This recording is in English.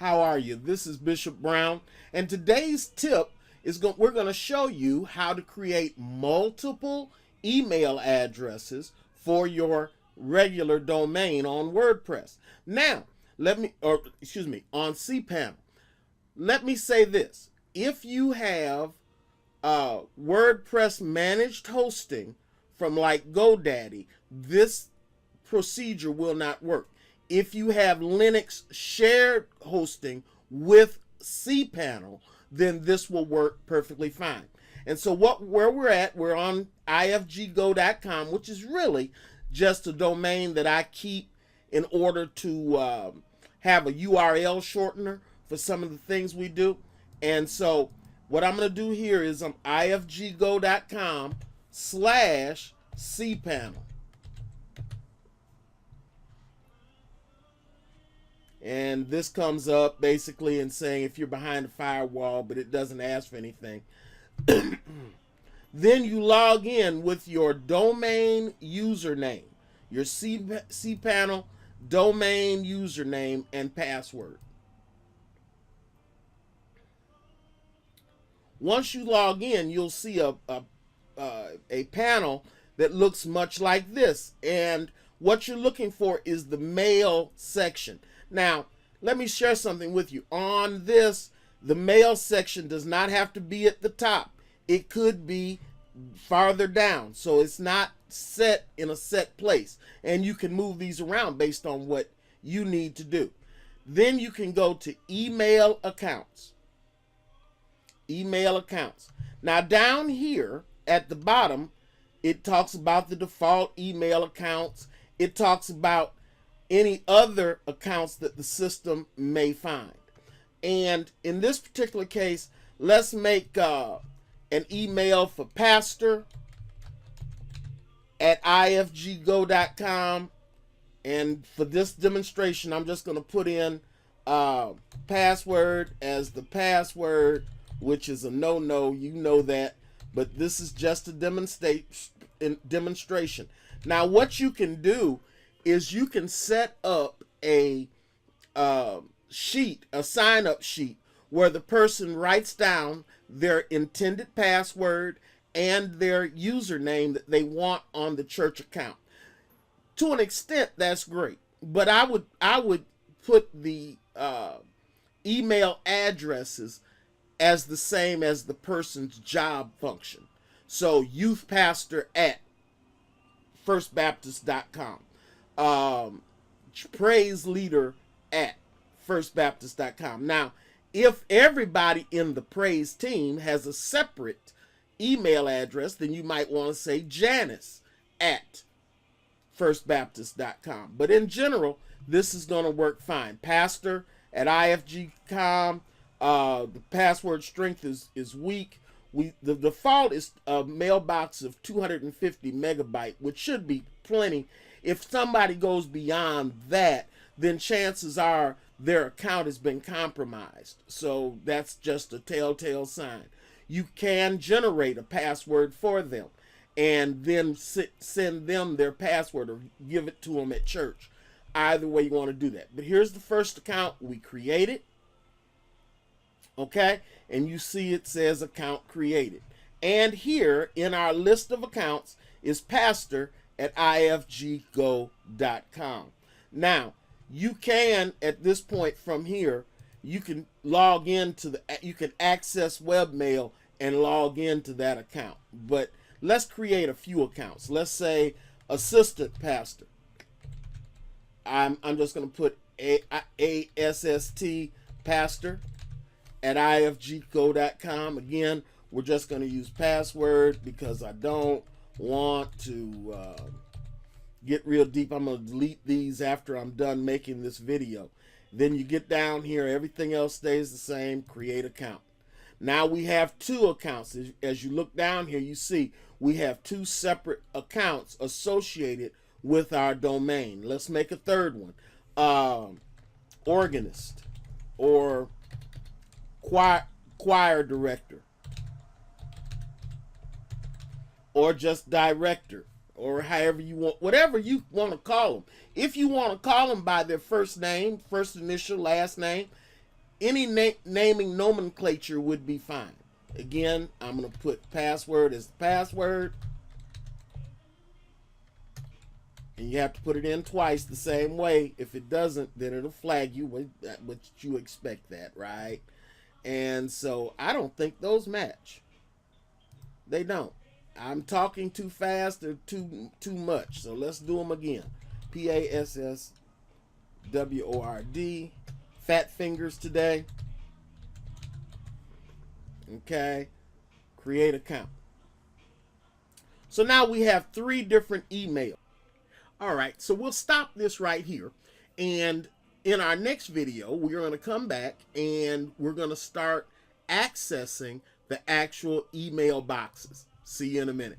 How are you? This is Bishop Brown, and today's tip is we're going to show you how to create multiple email addresses for your regular domain on WordPress. Now, on Cpanel. Let me say this. If you have WordPress managed hosting from like GoDaddy, this procedure will not work. If you have Linux shared hosting with Cpanel, then this will work perfectly fine. And so where we're on ifggo.com, which is really just a domain that I keep in order to have a URL shortener for some of the things we do. And so what I'm going to do here is I'm ifggo.com/cpanel. And this comes up basically and saying if you're behind a firewall, but it doesn't ask for anything. Then you log in with your domain username, your Cpanel domain username and password. Once you log in, you'll see a panel that looks much like this. And what you're looking for is the mail section. Now, let me share something with you. On this, the mail section does not have to be at the top. It could be farther down. So it's not set in a set place. And you can move these around based on what you need to do. Then you can go to email accounts. Email accounts. Now down here at the bottom, it talks about the default email accounts. It talks about any other accounts that the system may find. And in this particular case, let's make an email for pastor@ifggo.com. And for this demonstration, I'm just going to put in password as the password, which is a no-no, you know that, but this is just a demonstration. Now, what you can do is you can set up a sheet, a sign-up sheet, where the person writes down their intended password and their username that they want on the church account. To an extent, that's great, but I would put the email addresses as the same as the person's job function. So youthpastor@firstbaptist.com, praise leader@firstbaptist.com. Now, if everybody in the praise team has a separate email address, then you might want to say Janice@firstbaptist.com. But in general, this is going to work fine. Pastor@ifg.com. The password strength is weak. The default is a mailbox of 250 megabyte, which should be plenty. If somebody goes beyond that, then chances are their account has been compromised. So that's just a telltale sign. You can generate a password for them and then send them their password or give it to them at church. Either way you want to do that. But here's the first account we created. Okay, and you see it says account created. And here in our list of accounts is pastor@ifggo.com. Now, you can, at this point from here, you can log into you can access webmail and log into that account. But let's create a few accounts. Let's say assistant pastor. I'm just going to put ASST pastor@ifggo.com. Again, we're just going to use password because I don't want to get real deep. I'm going to delete these after I'm done making this video. Then you get down here, everything else stays the same, create account. Now we have two accounts. As you look down here, you see we have two separate accounts associated with our domain. Let's make a third one. Organist or choir director, or just director, or however you want, whatever you want to call them. If you want to call them by their first name, first initial, last name, Any naming nomenclature would be fine. Again, I'm going to put password as the password. And you have to put it in twice the same way. If it doesn't, then it'll flag you, but you expect that, right? And so I don't think those match. They don't. I'm talking too fast or too much. So let's do them again. Password. Fat fingers today. Okay. Create account. So now we have 3 different emails. All right, so we'll stop this right here. And in our next video, we're going to come back and we're going to start accessing the actual email boxes. See you in a minute.